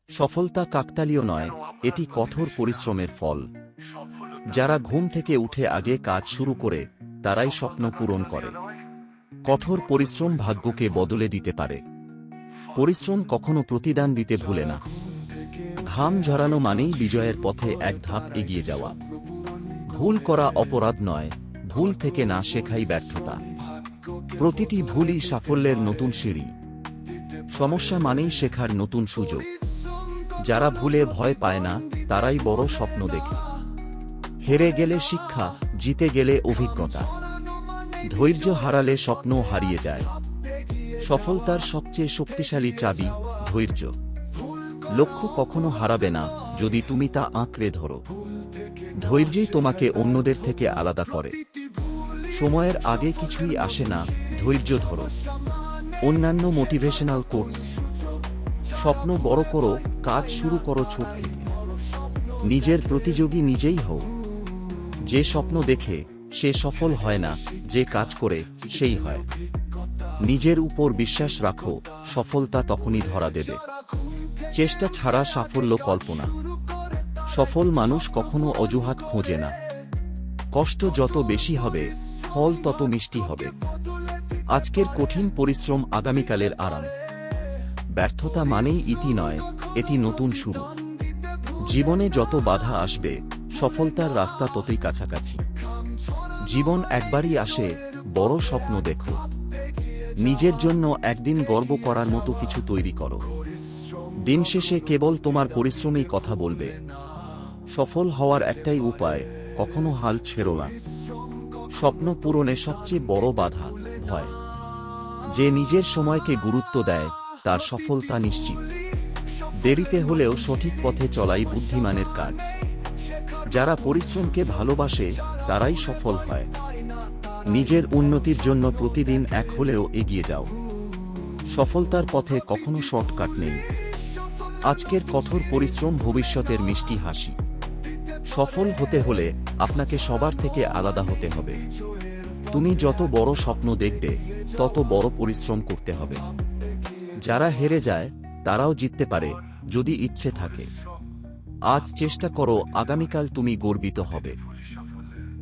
সফলতা কাকতালীয় নয়, এটি কঠোর পরিশ্রমের ফল। যারা ঘুম থেকে উঠে আগে কাজ শুরু করে তারাই স্বপ্ন পূরণ করে। কঠোর পরিশ্রম ভাগ্যকে বদলে দিতে পারে। পরিশ্রম কখনো প্রতিদান দিতে ভুলে না। ঘাম ঝরানো মানেই বিজয়ের পথে এক ধাপ এগিয়ে যাওয়া। ভুল করা অপরাধ নয়, ভুল থেকে না শেখাই ব্যর্থতা। প্রতিটি ভুলই সাফল্যের নতুন সিঁড়ি। সমস্যা মানেই শেখার নতুন সুযোগ। যারা ভুলে ভয় পায় না তারাই বড় স্বপ্ন দেখে। হেরে গেলে শিক্ষা, জিতে গেলে অভিজ্ঞতা। ধৈর্য হারালে স্বপ্ন হারিয়ে যায়। সফলতার সবচেয়ে শক্তিশালী চাবি ধৈর্য। লক্ষ্য কখনো হারাবে না যদি তুমি তা আঁকড়ে ধরো। ধৈর্যই তোমাকে অন্যদের থেকে আলাদা করে। সময়ের আগে কিছুই আসে না, ধৈর্য ধরো। অন্যান্য মোটিভেশনাল কোটস। স্বপ্ন বড় করো, কাজ শুরু করো ছোট থেকে। নিজের প্রতিযোগী নিজেই হও। যে স্বপ্ন দেখে সে সফল হয় না, যে কাজ করে সেই হয়। নিজের উপর বিশ্বাস রাখো, সফলতা তখনই ধরা দেবে। চেষ্টা ছাড়া সাফল্য কল্পনা। সফল মানুষ কখনো অজুহাত খোঁজে না। কষ্ট যত বেশি হবে ফল তত মিষ্টি হবে। আজকের কঠিন পরিশ্রম আগামীকালের আরাম। ব্যর্থতা মানেই ইতি নয়, এটি নতুন শুরু। জীবনে যত বাধা আসবে সফলতার রাস্তা ততই কাছাকাছি। জীবন একবারই আসে, বড় স্বপ্ন দেখো। নিজের জন্য একদিন গর্ব করার মতো কিছু তৈরি করো। দিন শেষে কেবল তোমার পরিশ্রমই কথা বলবে। সফল হওয়ার একটাই উপায়, কখনো হাল ছেড়ো না। স্বপ্ন পূরণে সবচেয়ে বড় বাধা ভয়। যে নিজের সময়কে গুরুত্ব দেয় তার সফলতা নিশ্চিত। দেরিতে হলেও সঠিক পথে চলাই বুদ্ধিমানের কাজ। যারা পরিশ্রমকে ভালোবাসে তারাই সফল হয়। নিজের উন্নতির জন্য প্রতিদিন এক হলেও এগিয়ে যাও। সফলতার পথে কখনো শর্টকাট নেই। আজকের কঠোর পরিশ্রম ভবিষ্যতের মিষ্টি হাসি। সফল হতে হলে আপনাকে সবার থেকে আলাদা হতে হবে। তুমি যত বড় স্বপ্ন দেখবে তত বড় পরিশ্রম করতে হবে। যারা হেরে যায় তারাও জিততে পারে যদি ইচ্ছে থাকে। আজ চেষ্টা করো, আগামীকাল তুমি গর্বিত হবে।